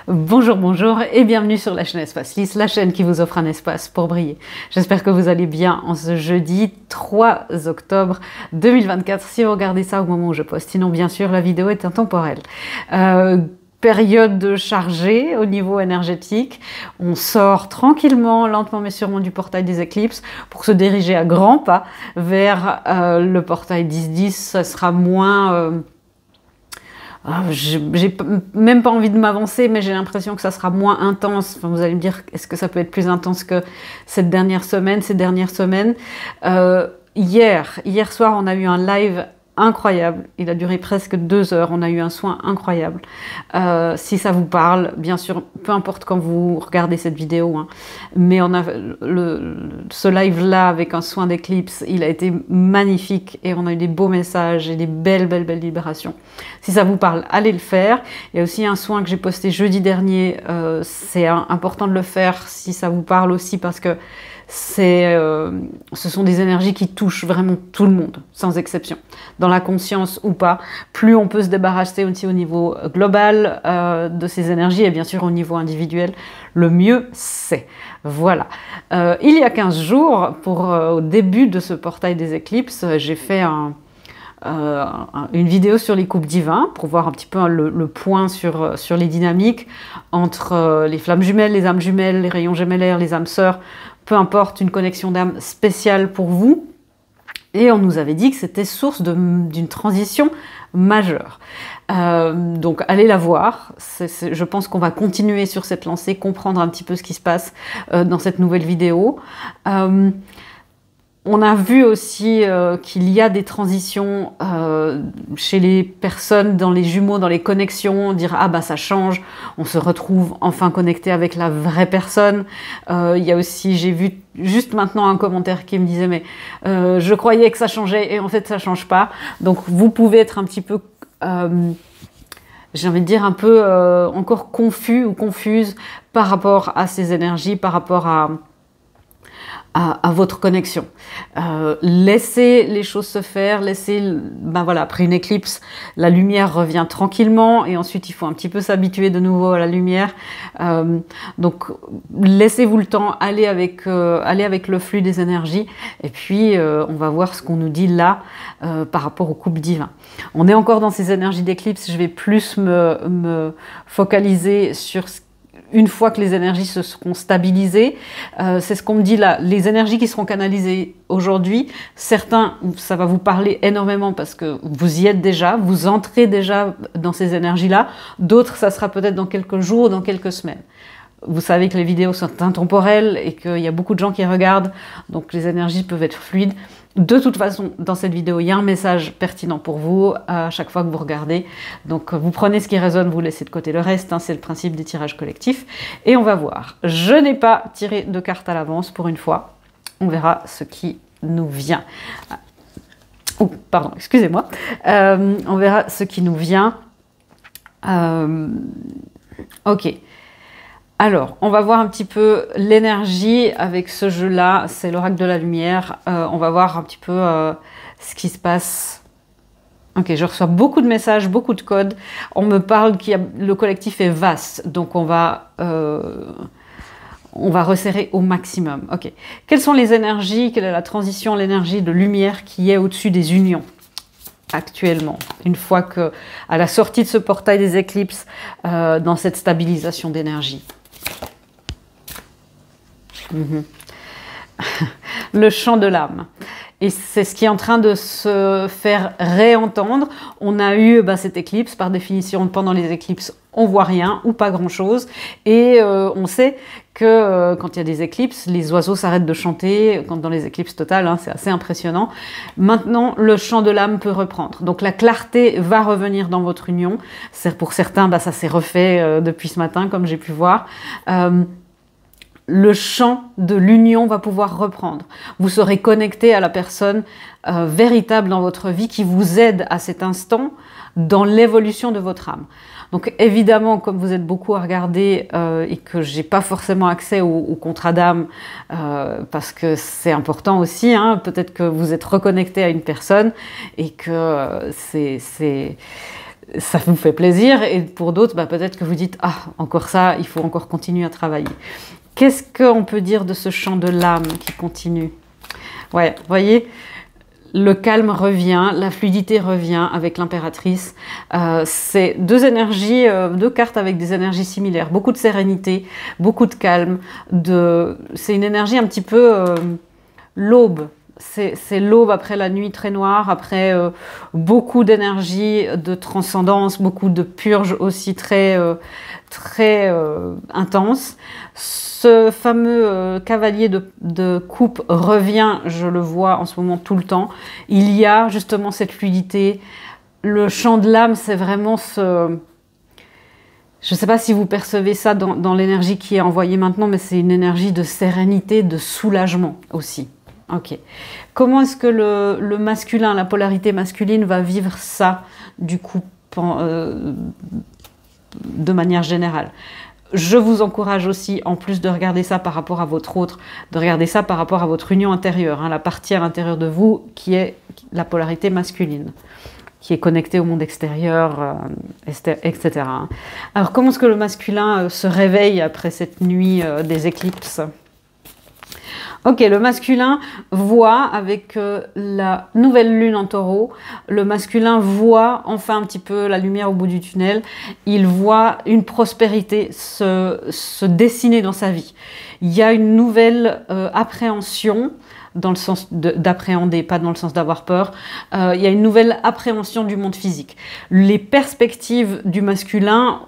Bonjour, bonjour et bienvenue sur la chaîne Espace Lys, la chaîne qui vous offre un espace pour briller. J'espère que vous allez bien en ce jeudi 3 octobre 2024, si vous regardez ça au moment où je poste. Sinon, bien sûr, la vidéo est intemporelle. Période chargée au niveau énergétique. On sort tranquillement, lentement mais sûrement du portail des éclipses pour se diriger à grands pas vers le portail 10-10. Ça sera moins... j'ai même pas envie de m'avancer, mais j'ai l'impression que ça sera moins intense. Enfin, vous allez me dire, est-ce que ça peut être plus intense que ces dernières semaines? Hier soir, on a eu un live incroyable. Il a duré presque 2 heures. On a eu un soin incroyable. Si ça vous parle, bien sûr, peu importe quand vous regardez cette vidéo, hein, mais on a ce live-là avec un soin d'éclipse, il a été magnifique et on a eu des beaux messages et des belles libérations. Si ça vous parle, allez le faire. Il y a aussi un soin que j'ai posté jeudi dernier. C'est important de le faire si ça vous parle aussi parce que ce sont des énergies qui touchent vraiment tout le monde, sans exception, dans la conscience ou pas. Plus on peut se débarrasser aussi au niveau global de ces énergies et bien sûr au niveau individuel, le mieux c'est. Voilà. Il y a 15 jours, au début de ce portail des éclipses, j'ai fait une vidéo sur les couples divins pour voir un petit peu le point sur les dynamiques entre les flammes jumelles, les âmes jumelles, les rayons gémellaires, les âmes sœurs, peu importe, une connexion d'âme spéciale pour vous. Et on nous avait dit que c'était source d'une transition majeure. Donc allez la voir. Je pense qu'on va continuer sur cette lancée, comprendre un petit peu ce qui se passe dans cette nouvelle vidéo. On a vu aussi qu'il y a des transitions chez les personnes, dans les jumeaux, dans les connexions, dire « Ah bah ça change, on se retrouve enfin connecté avec la vraie personne ». Il y a aussi, j'ai vu juste maintenant un commentaire qui me disait « Mais je croyais que ça changeait et en fait ça change pas ». Donc vous pouvez être un petit peu, j'ai envie de dire un peu encore confus ou confuse par rapport à ces énergies, par rapport à votre connexion. Laissez les choses se faire, voilà, après une éclipse, la lumière revient tranquillement et ensuite il faut un petit peu s'habituer de nouveau à la lumière. Donc laissez-vous le temps, allez avec le flux des énergies et puis on va voir ce qu'on nous dit là par rapport au couple divin. On est encore dans ces énergies d'éclipse, je vais plus me focaliser sur une fois que les énergies se seront stabilisées. C'est ce qu'on me dit là, les énergies qui seront canalisées aujourd'hui, certains, ça va vous parler énormément parce que vous y êtes déjà, vous entrez déjà dans ces énergies-là, d'autres, ça sera peut-être dans quelques jours, dans quelques semaines. Vous savez que les vidéos sont intemporelles et qu'il y a beaucoup de gens qui regardent, donc les énergies peuvent être fluides. De toute façon, dans cette vidéo, il y a un message pertinent pour vous à chaque fois que vous regardez. Donc, vous prenez ce qui résonne, vous laissez de côté le reste. Hein, c'est le principe des tirages collectifs. Et on va voir. Je n'ai pas tiré de carte à l'avance pour une fois. On verra ce qui nous vient. Oh, pardon, excusez-moi. On verra ce qui nous vient. Ok. Alors, on va voir un petit peu l'énergie avec ce jeu-là. C'est l'oracle de la lumière. On va voir un petit peu ce qui se passe. Ok, je reçois beaucoup de messages, beaucoup de codes. On me parle que le collectif est vaste, donc on va resserrer au maximum. Ok. Quelles sont les énergies? Quelle est la transition, l'énergie de lumière qui est au-dessus des unions actuellement, une fois que, à la sortie de ce portail des éclipses, dans cette stabilisation d'énergie? Le chant de l'âme. Et c'est ce qui est en train de se faire réentendre. On a eu cette éclipse, par définition, pendant les éclipses, on voit rien ou pas grand-chose. Et on sait que quand il y a des éclipses, les oiseaux s'arrêtent de chanter, dans les éclipses totales, hein, c'est assez impressionnant. Maintenant, le chant de l'âme peut reprendre. Donc la clarté va revenir dans votre union. Pour certains, ça s'est refait depuis ce matin, comme j'ai pu voir. Le chant de l'union va pouvoir reprendre. Vous serez connecté à la personne véritable dans votre vie qui vous aide à cet instant dans l'évolution de votre âme. Donc évidemment, comme vous êtes beaucoup à regarder et que j'ai pas forcément accès au contrat d'âme, parce que c'est important aussi, hein, peut-être que vous êtes reconnecté à une personne et que ça vous fait plaisir, et pour d'autres, bah, peut-être que vous dites « Ah, encore ça, il faut encore continuer à travailler ». Qu'est-ce qu'on peut dire de ce chant de l'âme qui continue? Ouais, vous voyez, le calme revient, la fluidité revient avec l'impératrice. C'est deux énergies, deux cartes avec des énergies similaires. Beaucoup de sérénité, beaucoup de calme. C'est une énergie un petit peu l'aube. C'est l'aube après la nuit très noire, après beaucoup d'énergie, de transcendance, beaucoup de purge aussi très intense. Ce fameux cavalier de coupe revient, je le vois en ce moment tout le temps. Il y a justement cette fluidité. Le chant de l'âme, c'est vraiment ce... Je ne sais pas si vous percevez ça dans l'énergie qui est envoyée maintenant, mais c'est une énergie de sérénité, de soulagement aussi. Ok. Comment est-ce que le masculin, la polarité masculine va vivre ça, du coup, de manière générale? Je vous encourage aussi, en plus de regarder ça par rapport à votre autre, de regarder ça par rapport à votre union intérieure, hein, la partie à l'intérieur de vous qui est la polarité masculine, qui est connectée au monde extérieur, etc. Alors, comment est-ce que le masculin se réveille après cette nuit des éclipses? Ok, le masculin voit avec la nouvelle lune en taureau, le masculin voit enfin un petit peu la lumière au bout du tunnel, il voit une prospérité se dessiner dans sa vie. Il y a une nouvelle appréhension, dans le sens d'appréhender, pas dans le sens d'avoir peur, il y a une nouvelle appréhension du monde physique. Les perspectives du masculin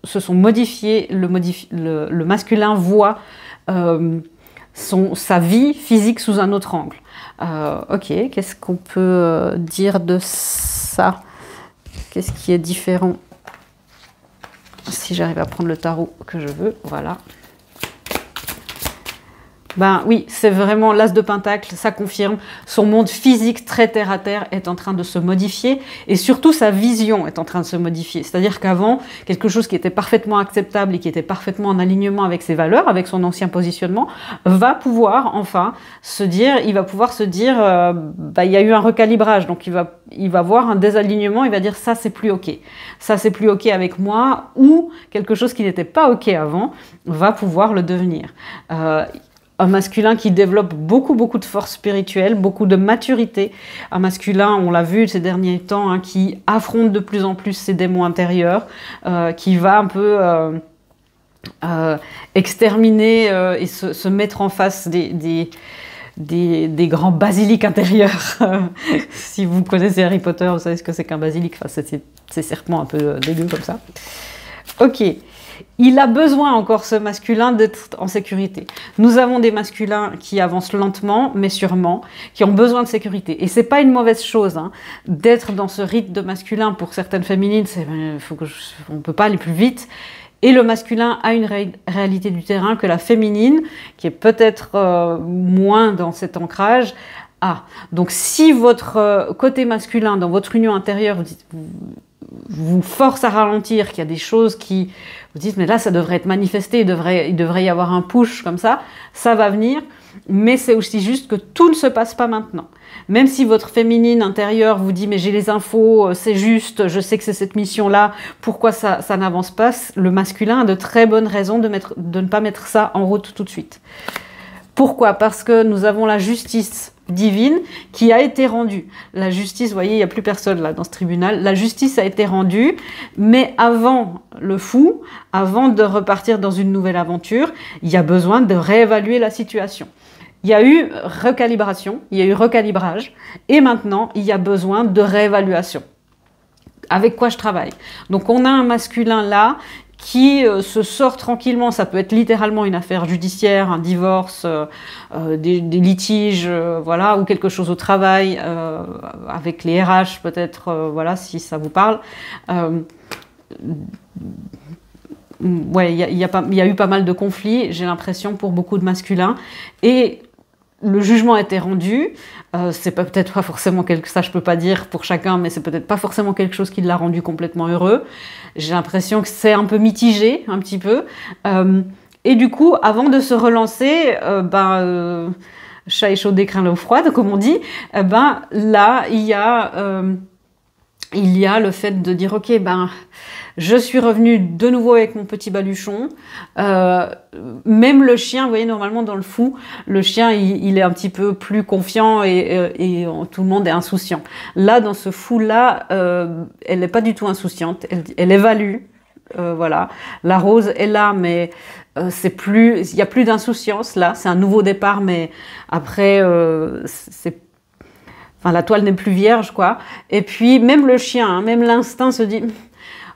se sont modifiées, le masculin voit... sa vie physique sous un autre angle. Ok, qu'est-ce qu'on peut dire de ça? Qu'est-ce qui est différent? Si j'arrive à prendre le tarot que je veux, voilà. Ben oui, c'est vraiment l'as de Pentacle, ça confirme. Son monde physique très terre à terre est en train de se modifier et surtout sa vision est en train de se modifier. C'est-à-dire qu'avant, quelque chose qui était parfaitement acceptable et qui était parfaitement en alignement avec ses valeurs, avec son ancien positionnement, va pouvoir enfin se dire, il va pouvoir se dire, il y a eu un recalibrage, donc il va voir un désalignement, il va dire ça c'est plus ok. Ça c'est plus ok avec moi, ou quelque chose qui n'était pas ok avant va pouvoir le devenir. Un masculin qui développe beaucoup de force spirituelle, beaucoup de maturité. Un masculin, on l'a vu ces derniers temps, hein, qui affronte de plus en plus ses démons intérieurs, qui va un peu exterminer et se mettre en face des grands basiliques intérieurs. Si vous connaissez Harry Potter, vous savez ce que c'est qu'un basilic. Enfin, c'est ces serpents un peu dégueux comme ça. Ok. Il a besoin encore, ce masculin, d'être en sécurité. Nous avons des masculins qui avancent lentement, mais sûrement, qui ont besoin de sécurité. Et c'est pas une mauvaise chose, hein, d'être dans ce rythme de masculin. Pour certaines féminines, on peut pas aller plus vite. Et le masculin a une réalité du terrain que la féminine, qui est peut-être moins dans cet ancrage, a. Donc si votre côté masculin, dans votre union intérieure, vous force à ralentir, qu'il y a des choses qui vous dites mais là ça devrait être manifesté, il devrait y avoir un push comme ça va venir, mais c'est aussi juste que tout ne se passe pas maintenant. Même si votre féminine intérieure vous dit mais j'ai les infos, c'est juste, je sais que c'est cette mission-là, pourquoi ça n'avance pas, le masculin a de très bonnes raisons de ne pas mettre ça en route tout de suite. Pourquoi? Parce que nous avons la justice divine qui a été rendue. La justice, vous voyez, il n'y a plus personne là dans ce tribunal. La justice a été rendue, mais avant le fou, avant de repartir dans une nouvelle aventure, il y a besoin de réévaluer la situation. Il y a eu recalibration, il y a eu recalibrage, et maintenant, il y a besoin de réévaluation. Avec quoi je travaille? Donc, on a un masculin là qui se sort tranquillement, ça peut être littéralement une affaire judiciaire, un divorce, des litiges, voilà, ou quelque chose au travail, avec les RH peut-être, voilà, si ça vous parle. Ouais, il y a eu pas mal de conflits, j'ai l'impression, pour beaucoup de masculins, et le jugement a été rendu. C'est peut-être pas forcément ça je peux pas dire pour chacun, mais c'est peut-être pas forcément quelque chose qui l'a rendu complètement heureux. J'ai l'impression que c'est un peu mitigé, un petit peu. Et du coup, avant de se relancer, chat échaudé craint l'eau froide, comme on dit, là, il y a il y a le fait de dire, ok, ben, je suis revenue de nouveau avec mon petit baluchon. Même le chien, vous voyez, normalement dans le fou, le chien, il est un petit peu plus confiant et tout le monde est insouciant. Là, dans ce fou-là, elle n'est pas du tout insouciante. Elle évalue. Voilà, la rose est là, mais c'est plus, il y a plus d'insouciance là. C'est un nouveau départ, mais après, enfin, la toile n'est plus vierge, quoi. Et puis même le chien, hein, même l'instinct se dit,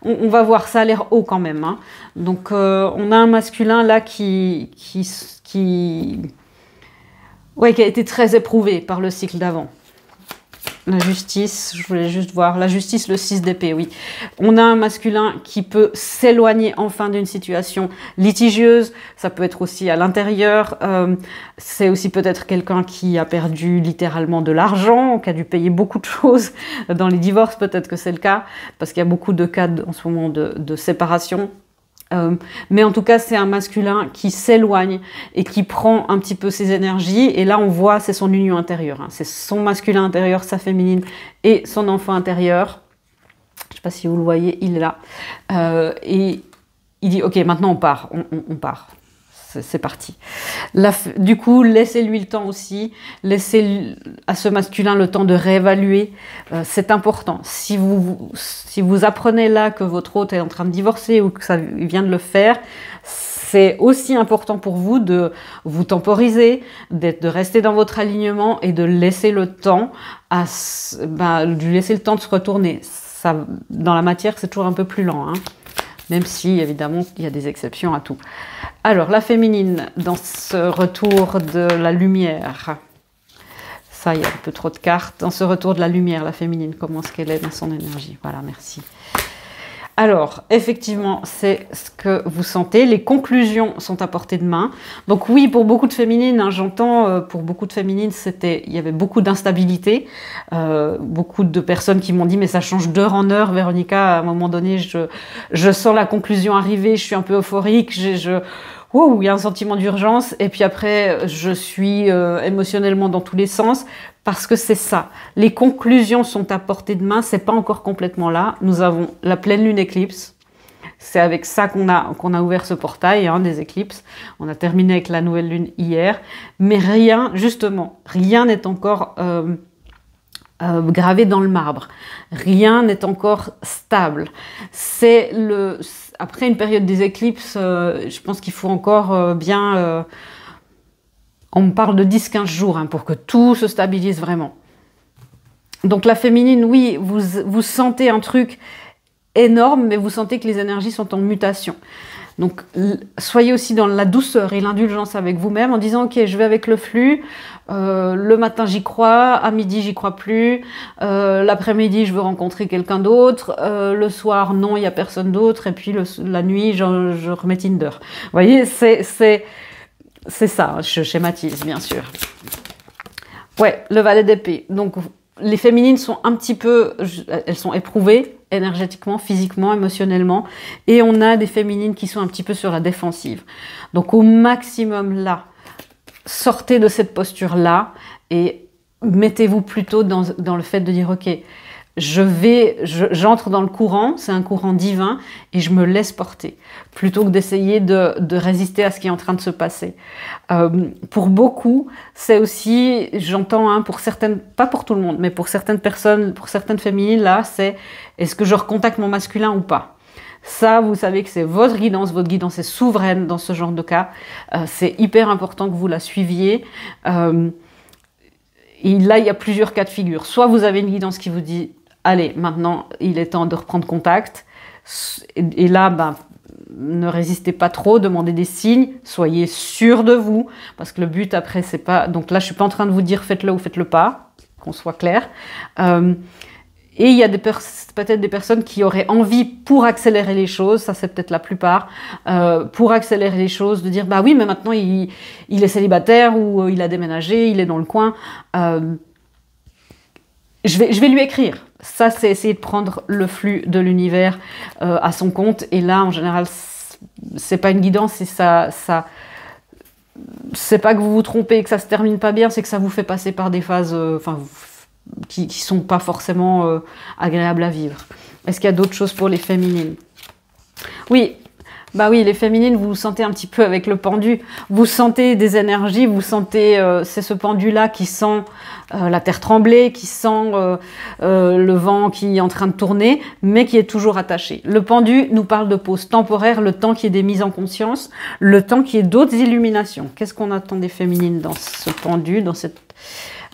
on va voir, ça a l'air haut quand même. Hein. Donc on a un masculin là ouais, qui a été très éprouvé par le cycle d'avant. La justice, je voulais juste voir, la justice, le 6 d'épée, oui. On a un masculin qui peut s'éloigner enfin d'une situation litigieuse, ça peut être aussi à l'intérieur, c'est aussi peut-être quelqu'un qui a perdu littéralement de l'argent, qui a dû payer beaucoup de choses. Dans les divorces, peut-être que c'est le cas, parce qu'il y a beaucoup de cas en ce moment de séparation. Mais en tout cas, c'est un masculin qui s'éloigne et qui prend un petit peu ses énergies. Et là, on voit, c'est son union intérieure. Hein. C'est son masculin intérieur, sa féminine et son enfant intérieur. Je ne sais pas si vous le voyez, il est là. Et il dit, ok, maintenant on part, on part. C'est parti. Là, du coup, laissez-lui le temps aussi. Laissez à ce masculin le temps de réévaluer. C'est important. Si vous apprenez là que votre hôte est en train de divorcer ou que ça vient de le faire, c'est aussi important pour vous de vous temporiser, de rester dans votre alignement et de laisser le temps de laisser le temps de se retourner. Ça, dans la matière, c'est toujours un peu plus lent, hein. Même si, évidemment, il y a des exceptions à tout. Alors, la féminine, dans ce retour de la lumière, ça, il y a un peu trop de cartes. Dans ce retour de la lumière, la féminine, comment est-ce qu'elle est dans son énergie? Voilà, merci. Alors, effectivement, c'est ce que vous sentez. Les conclusions sont à portée de main. Donc oui, pour beaucoup de féminines, hein, j'entends, pour beaucoup de féminines, il y avait beaucoup d'instabilité. Beaucoup de personnes qui m'ont dit, mais ça change d'heure en heure, Véronica, à un moment donné, je sens la conclusion arriver, je suis un peu euphorique, wow, il y a un sentiment d'urgence, et puis après, je suis émotionnellement dans tous les sens. Parce que c'est ça, les conclusions sont à portée de main, c'est pas encore complètement là. Nous avons la pleine lune éclipse, c'est avec ça qu'on a ouvert ce portail, hein, des éclipses. On a terminé avec la nouvelle lune hier, mais rien, justement, rien n'est encore gravé dans le marbre. Rien n'est encore stable. Après une période des éclipses, je pense qu'il faut encore bien... on me parle de 10-15 jours hein, pour que tout se stabilise vraiment. Donc la féminine, oui, vous sentez un truc énorme, mais vous sentez que les énergies sont en mutation. Donc soyez aussi dans la douceur et l'indulgence avec vous-même en disant « Ok, je vais avec le flux, le matin j'y crois, à midi j'y crois plus, l'après-midi je veux rencontrer quelqu'un d'autre, le soir non, il n'y a personne d'autre, et puis la nuit je remets Tinder. » Vous voyez, c'est ça, je schématise, bien sûr. Ouais, le valet d'épée. Donc, les féminines sont un petit peu... Elles sont éprouvées énergétiquement, physiquement, émotionnellement. Et on a des féminines qui sont un petit peu sur la défensive. Donc, au maximum, là, sortez de cette posture-là et mettez-vous plutôt dans le fait de dire « Ok, j'entre dans le courant, c'est un courant divin, et je me laisse porter, plutôt que d'essayer de résister à ce qui est en train de se passer. » Pour beaucoup, c'est aussi, j'entends, hein, pour certaines, pas pour tout le monde, mais pour certaines personnes, pour certaines féminines, là, c'est est-ce que je recontacte mon masculin ou pas? Ça, vous savez que c'est votre guidance est souveraine dans ce genre de cas. C'est hyper important que vous la suiviez. Et là, il y a plusieurs cas de figure. Soit vous avez une guidance qui vous dit « Allez, maintenant, il est temps de reprendre contact. » Et là, ne résistez pas trop, demandez des signes, soyez sûr de vous. Parce que le but, après, c'est pas... Donc là, je ne suis pas en train de vous dire « Faites-le ou faites-le pas », qu'on soit clair. Et il y a peut-être des personnes qui auraient envie, pour accélérer les choses, ça c'est peut-être la plupart, pour accélérer les choses, de dire « Bah oui, mais maintenant, il est célibataire ou il a déménagé, il est dans le coin. » Je vais lui écrire. Ça, c'est essayer de prendre le flux de l'univers à son compte. Et là, en général, c'est pas une guidance, c'est pas que vous vous trompez et que ça se termine pas bien, c'est que ça vous fait passer par des phases... qui sont pas forcément agréables à vivre. Est-ce qu'il y a d'autres choses pour les féminines? Oui. Bah oui, les féminines, vous vous sentez un petit peu avec le pendu. Vous sentez des énergies, vous sentez, c'est ce pendu-là qui sent la terre trembler, qui sent le vent qui est en train de tourner, mais qui est toujours attaché. Le pendu nous parle de pause temporaire, le temps qui est des mises en conscience, le temps qui est d'autres illuminations. Qu'est-ce qu'on attend des féminines dans ce pendu, dans cette...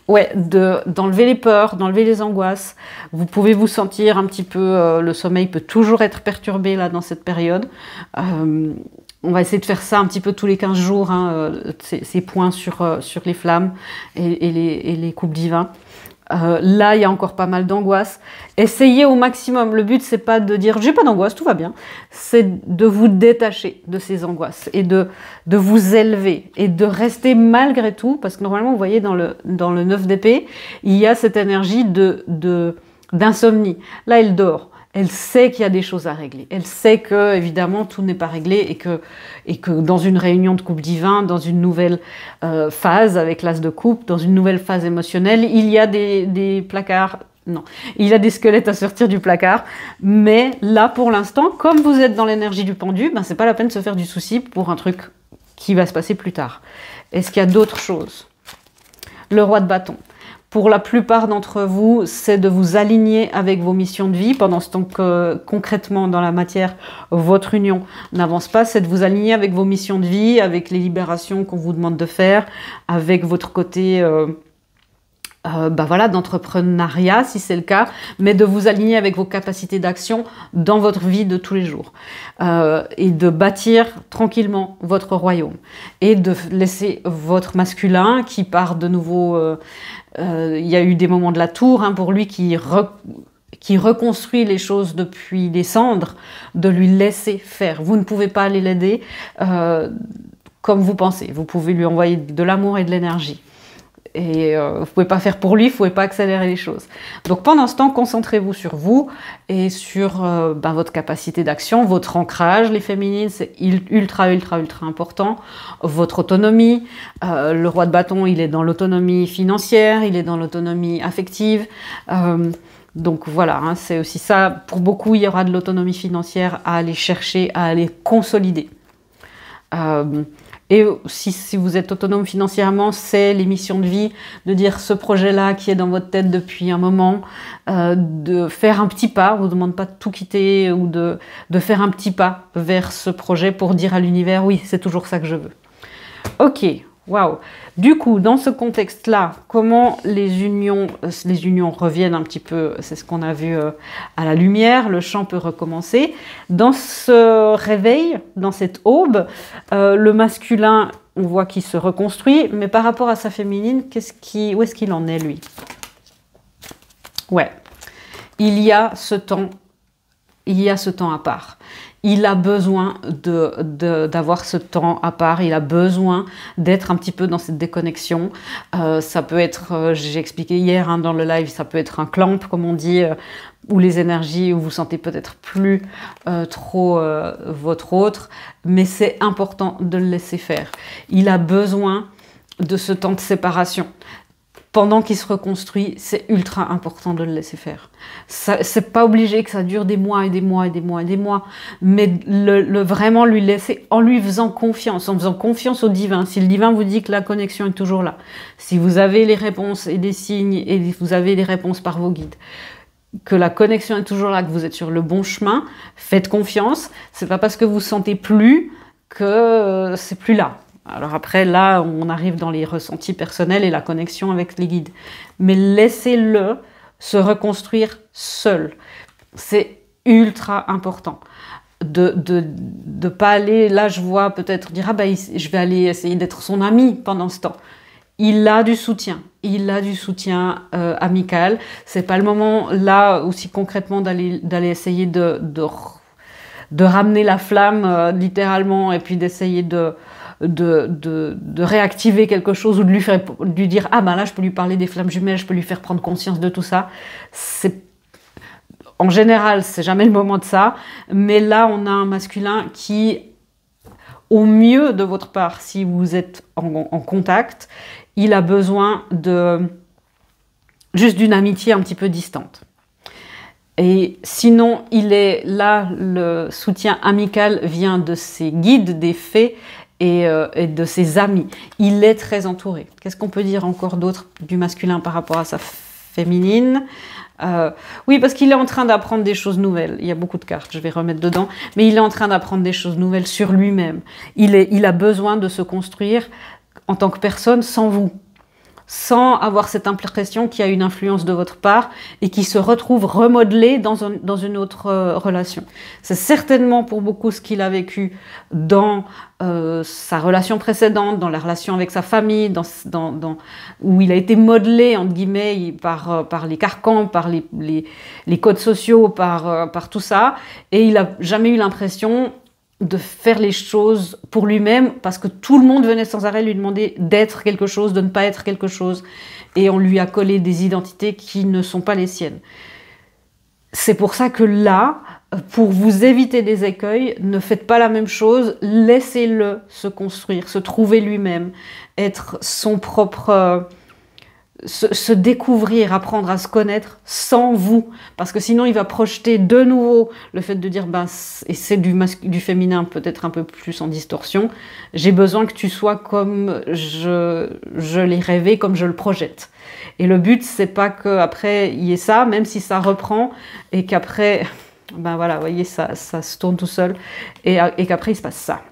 Ouais, d'enlever les peurs, d'enlever les angoisses. Vous pouvez vous sentir un petit peu... le sommeil peut toujours être perturbé là dans cette période. On va essayer de faire ça un petit peu tous les 15 jours, hein, ces points sur les flammes et les coupes divins. Là, il y a encore pas mal d'angoisse. Essayez au maximum. Le but, c'est pas de dire j'ai pas d'angoisse, tout va bien. C'est de vous détacher de ces angoisses et de vous élever et de rester malgré tout, parce que normalement, vous voyez dans le 9 d'épée, il y a cette énergie d'insomnie. Là, elle dort. Elle sait qu'il y a des choses à régler. Elle sait que, évidemment, tout n'est pas réglé et que dans une réunion de couple divin, dans une nouvelle phase avec l'as de coupe, dans une nouvelle phase émotionnelle, il y a des placards. Non, il y a des squelettes à sortir du placard. Mais là, pour l'instant, comme vous êtes dans l'énergie du pendu, ben, c'est pas la peine de se faire du souci pour un truc qui va se passer plus tard. Est-ce qu'il y a d'autres choses? Le roi de bâton. Pour la plupart d'entre vous, c'est de vous aligner avec vos missions de vie, pendant ce temps que concrètement dans la matière, votre union n'avance pas. C'est de vous aligner avec vos missions de vie, avec les libérations qu'on vous demande de faire, avec votre côté voilà, d'entrepreneuriat si c'est le cas, mais de vous aligner avec vos capacités d'action dans votre vie de tous les jours et de bâtir tranquillement votre royaume et de laisser votre masculin qui part de nouveau. Il y a eu des moments de la tour hein, pour lui qui reconstruit les choses depuis les cendres, de lui laisser faire. Vous ne pouvez pas aller l'aider comme vous pensez. Vous pouvez lui envoyer de l'amour et de l'énergie. Et vous ne pouvez pas faire pour lui, vous ne pouvez pas accélérer les choses. Donc pendant ce temps, concentrez-vous sur vous et sur votre capacité d'action, votre ancrage, les féminines, c'est ultra, ultra, ultra important. Votre autonomie, le roi de bâton, il est dans l'autonomie financière, il est dans l'autonomie affective. Donc voilà, hein, c'est aussi ça. Pour beaucoup, il y aura de l'autonomie financière à aller chercher, à aller consolider. Et si vous êtes autonome financièrement, c'est les missions de vie, de dire ce projet-là qui est dans votre tête depuis un moment, de faire un petit pas, on ne vous demande pas de tout quitter ou de faire un petit pas vers ce projet pour dire à l'univers, oui, c'est toujours ça que je veux. Ok, waouh. Du coup, dans ce contexte-là, comment les unions reviennent un petit peu, c'est ce qu'on a vu à la lumière, le chant peut recommencer. Dans ce réveil, dans cette aube, le masculin, on voit qu'il se reconstruit, mais par rapport à sa féminine, où est-ce qu'il en est, lui? Ouais, il y a ce temps à part. Il a besoin d'avoir ce temps à part, il a besoin d'être un petit peu dans cette déconnexion. Ça peut être, j'ai expliqué hier hein, dans le live, ça peut être un clamp, comme on dit, où les énergies, où vous sentez peut-être plus trop votre autre, mais c'est important de le laisser faire. Il a besoin de ce temps de séparation. Pendant qu'il se reconstruit, c'est ultra important de le laisser faire. C'est pas obligé que ça dure des mois et des mois et des mois et des mois, mais vraiment lui laisser, en lui faisant confiance au divin. Si le divin vous dit que la connexion est toujours là, si vous avez les réponses et des signes et vous avez les réponses par vos guides, que la connexion est toujours là, que vous êtes sur le bon chemin, faites confiance. C'est pas parce que vous sentez plus que c'est plus là. Alors après, là, on arrive dans les ressentis personnels et la connexion avec les guides. Mais laissez-le se reconstruire seul. C'est ultra important. De pas aller, là je vois peut-être dire, ah ben je vais aller essayer d'être son ami pendant ce temps. Il a du soutien amical. C'est pas le moment là aussi concrètement d'aller essayer de ramener la flamme littéralement et puis d'essayer de réactiver quelque chose ou de lui dire ah ben là je peux lui parler des flammes jumelles, je peux lui faire prendre conscience de tout ça. En général c'est jamais le moment de ça, mais là on a un masculin qui, au mieux de votre part, si vous êtes en contact, il a besoin juste d'une amitié un petit peu distante. Et sinon, il est là, le soutien amical vient de ses guides, des fées et de ses amis. Il est très entouré. Qu'est-ce qu'on peut dire encore d'autre du masculin par rapport à sa féminine? Oui, parce qu'il est en train d'apprendre des choses nouvelles. Il y a beaucoup de cartes, je vais remettre dedans. Mais il est en train d'apprendre des choses nouvelles sur lui-même. Il a besoin de se construire en tant que personne sans vous, sans avoir cette impression qu'il y a une influence de votre part et qui se retrouve remodelé dans une autre relation. C'est certainement pour beaucoup ce qu'il a vécu dans sa relation précédente, dans la relation avec sa famille, où il a été modelé, entre guillemets, par les carcans, par les codes sociaux, par tout ça. Et il n'a jamais eu l'impression de faire les choses pour lui-même parce que tout le monde venait sans arrêt lui demander d'être quelque chose, de ne pas être quelque chose, et on lui a collé des identités qui ne sont pas les siennes. C'est pour ça que là, pour vous éviter des écueils, ne faites pas la même chose, laissez-le se construire, se trouver lui-même, être son propre... se découvrir, apprendre à se connaître sans vous, parce que sinon il va projeter de nouveau le fait de dire, et c'est du féminin peut-être un peu plus en distorsion, j'ai besoin que tu sois comme je l'ai rêvé, comme je le projette. Et le but, c'est pas qu'après il y ait ça, même si ça reprend, et qu'après, voilà, vous voyez, ça se tourne tout seul, et qu'après il se passe ça.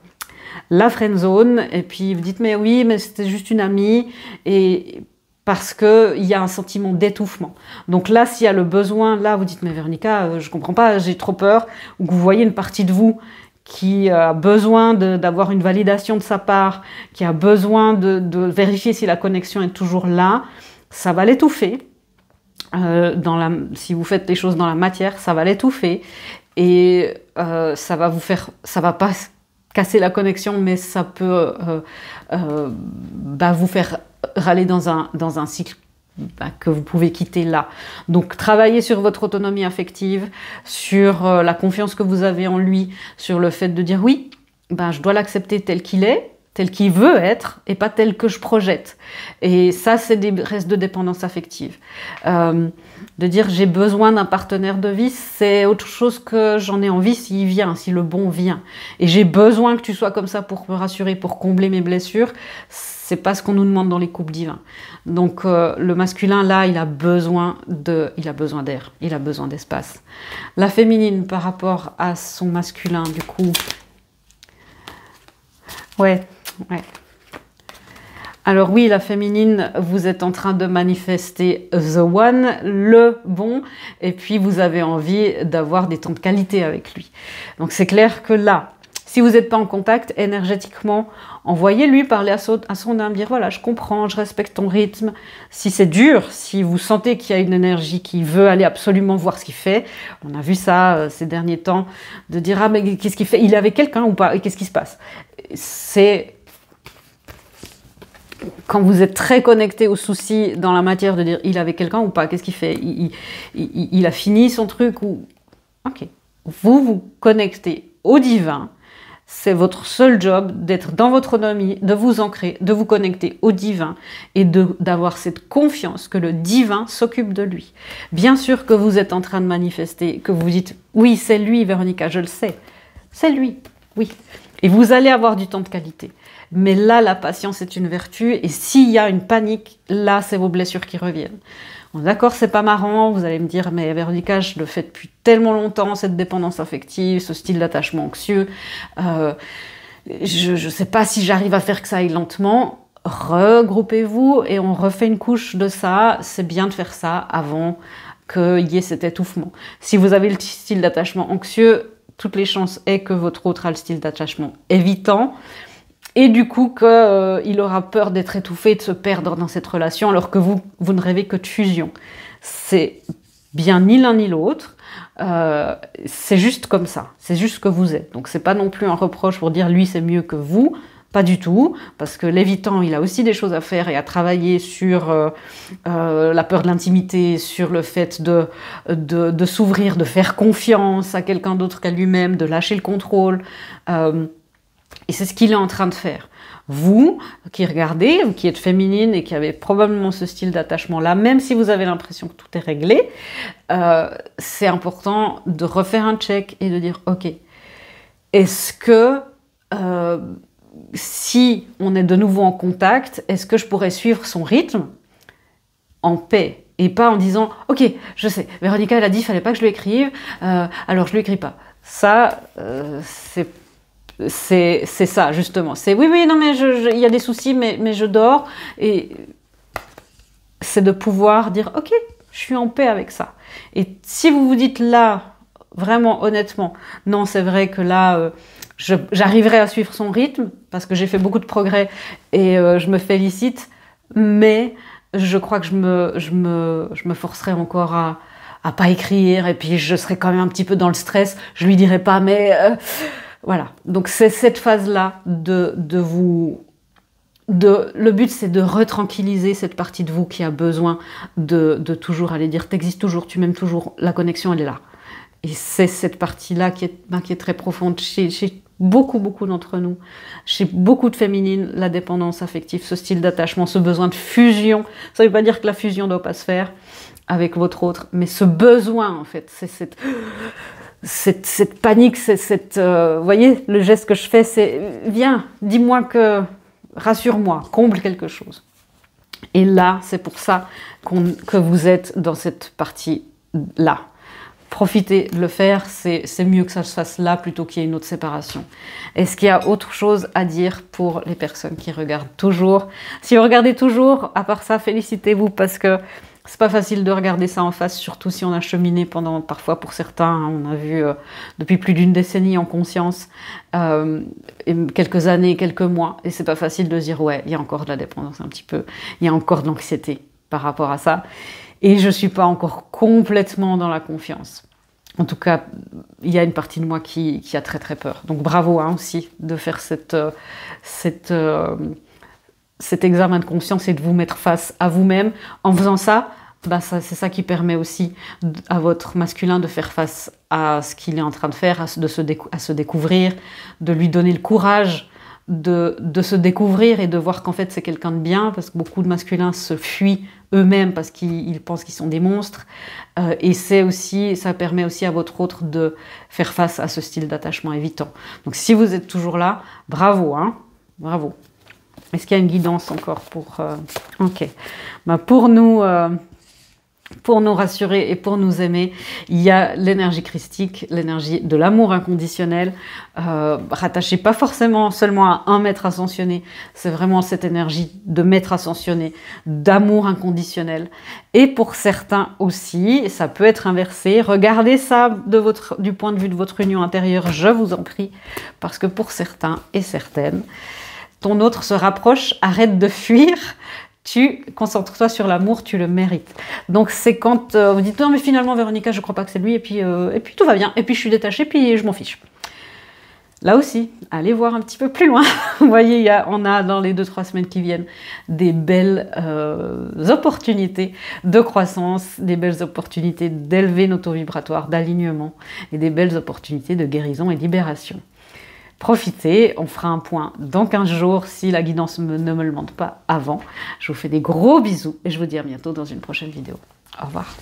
La friendzone, et puis vous dites, mais oui, mais c'était juste une amie, et parce qu'il y a un sentiment d'étouffement. Donc là, s'il y a le besoin, là, vous dites, mais Véronica, je ne comprends pas, j'ai trop peur, ou que vous voyez une partie de vous qui a besoin d'avoir une validation de sa part, qui a besoin de vérifier si la connexion est toujours là, ça va l'étouffer. Si vous faites les choses dans la matière, ça va l'étouffer. Et ça va pas casser la connexion, mais ça peut vous faire râler dans un cycle que vous pouvez quitter là. Donc travaillez sur votre autonomie affective, sur la confiance que vous avez en lui, sur le fait de dire oui, je dois l'accepter tel qu'il est, tel qu'il veut être, et pas tel que je projette. Et ça, c'est des restes de dépendance affective. De dire j'ai besoin d'un partenaire de vie, c'est autre chose que j'en ai envie s'il vient, si le bon vient. Et j'ai besoin que tu sois comme ça pour me rassurer, pour combler mes blessures. C'est pas ce qu'on nous demande dans les couples divins. Donc le masculin, là, il a besoin d'air, il a besoin d'espace. La féminine, par rapport à son masculin, du coup... Ouais. Alors oui, la féminine, vous êtes en train de manifester the one, le bon, et puis vous avez envie d'avoir des temps de qualité avec lui. Donc c'est clair que là, si vous n'êtes pas en contact énergétiquement, envoyez-lui parler à son âme, dire voilà, je comprends, je respecte ton rythme. Si c'est dur, si vous sentez qu'il y a une énergie qui veut aller absolument voir ce qu'il fait, on a vu ça ces derniers temps, de dire ah mais qu'est-ce qu'il fait, il est avec quelqu'un ou pas, et qu'est-ce qui se passe? C'est quand vous êtes très connecté aux soucis dans la matière de dire il est avec quelqu'un ou pas, qu'est-ce qu'il fait, il a fini son truc ou... Ok, vous connectez au divin. C'est votre seul job d'être dans votre autonomie, de vous ancrer, de vous connecter au divin et d'avoir cette confiance que le divin s'occupe de lui. Bien sûr que vous êtes en train de manifester, que vous dites « Oui, c'est lui, Véronica, je le sais. C'est lui, oui. » Et vous allez avoir du temps de qualité. Mais là, la patience est une vertu et s'il y a une panique, là, c'est vos blessures qui reviennent. Bon, d'accord, c'est pas marrant, vous allez me dire, mais Véronica, je le fais depuis tellement longtemps, cette dépendance affective, ce style d'attachement anxieux. Je sais pas si j'arrive à faire que ça aille lentement. Regroupez-vous et on refait une couche de ça. C'est bien de faire ça avant qu'il y ait cet étouffement. Si vous avez le style d'attachement anxieux, toutes les chances est que votre autre a le style d'attachement évitant. Et du coup, qu'il aura peur d'être étouffé, de se perdre dans cette relation, alors que vous ne rêvez que de fusion. C'est bien ni l'un ni l'autre, c'est juste comme ça, c'est juste ce que vous êtes. Donc c'est pas non plus un reproche pour dire lui c'est mieux que vous, pas du tout, parce que l'évitant, il a aussi des choses à faire et à travailler sur la peur de l'intimité, sur le fait de s'ouvrir, de faire confiance à quelqu'un d'autre qu'à lui-même, de lâcher le contrôle. Et c'est ce qu'il est en train de faire. Vous, qui regardez, vous qui êtes féminine et qui avez probablement ce style d'attachement-là, même si vous avez l'impression que tout est réglé, c'est important de refaire un check et de dire, ok, est-ce que si on est de nouveau en contact, est-ce que je pourrais suivre son rythme en paix et pas en disant, ok, je sais, Véronica elle a dit, il fallait pas que je lui écrive, alors je lui écris pas. Ça, c'est ça, justement. C'est oui, non, mais il y a des soucis, mais je dors. Et c'est de pouvoir dire, ok, je suis en paix avec ça. Et si vous vous dites là, vraiment honnêtement, non, c'est vrai que là, j'arriverai à suivre son rythme, parce que j'ai fait beaucoup de progrès et je me félicite, mais je crois que je me forcerai encore à pas écrire, et puis je serai quand même un petit peu dans le stress, je lui dirai pas, mais... Voilà, donc c'est cette phase-là le but c'est de retranquilliser cette partie de vous qui a besoin de toujours aller dire t'existes toujours, tu m'aimes toujours, la connexion elle est là. Et c'est cette partie-là qui est très profonde chez beaucoup d'entre nous, chez beaucoup de féminines, la dépendance affective, ce style d'attachement, ce besoin de fusion. Ça ne veut pas dire que la fusion ne doit pas se faire avec votre autre, mais ce besoin en fait, c'est cette panique, vous voyez, le geste que je fais, c'est viens, dis-moi rassure-moi, comble quelque chose. Et là, c'est pour ça que vous êtes dans cette partie-là. Profitez de le faire, c'est mieux que ça se fasse là plutôt qu'il y ait une autre séparation. Est-ce qu'il y a autre chose à dire pour les personnes qui regardent toujours? Si vous regardez toujours, à part ça, félicitez-vous parce que c'est pas facile de regarder ça en face, surtout si on a cheminé pendant, parfois pour certains, hein, on a vu depuis plus d'une décennie en conscience, et quelques années, quelques mois, et c'est pas facile de se dire ouais, il y a encore de la dépendance un petit peu, il y a encore de l'anxiété par rapport à ça, et je suis pas encore complètement dans la confiance. En tout cas, il y a une partie de moi qui a très peur. Donc bravo hein, aussi de faire cet examen de conscience et de vous mettre face à vous-même. En faisant ça, c'est ça qui permet aussi à votre masculin de faire face à ce qu'il est en train de faire, à se découvrir, de lui donner le courage de se découvrir et de voir qu'en fait c'est quelqu'un de bien, parce que beaucoup de masculins se fuient eux-mêmes parce qu'ils pensent qu'ils sont des monstres. Et ça permet aussi à votre autre de faire face à ce style d'attachement évitant. Donc si vous êtes toujours là, bravo, hein, bravo. Est-ce qu'il y a une guidance encore pour... Ok. Pour nous rassurer et pour nous aimer, il y a l'énergie christique, l'énergie de l'amour inconditionnel, rattachée pas forcément seulement à un maître ascensionné, c'est vraiment cette énergie de maître ascensionné, d'amour inconditionnel. Et pour certains aussi, ça peut être inversé. Regardez ça du point de vue de votre union intérieure, je vous en prie, parce que pour certains et certaines, ton autre se rapproche, arrête de fuir, tu concentres-toi sur l'amour, tu le mérites. Donc c'est quand vous dites non mais finalement Véronica je crois pas que c'est lui et puis tout va bien et puis je suis détachée puis je m'en fiche. Là aussi, allez voir un petit peu plus loin. Vous voyez, on a dans les 2-3 semaines qui viennent des belles opportunités de croissance, des belles opportunités d'élever notre taux vibratoire, d'alignement et des belles opportunités de guérison et de libération. Profitez, on fera un point dans 15 jours si la guidance ne me le demande pas avant. Je vous fais des gros bisous et je vous dis à bientôt dans une prochaine vidéo. Au revoir.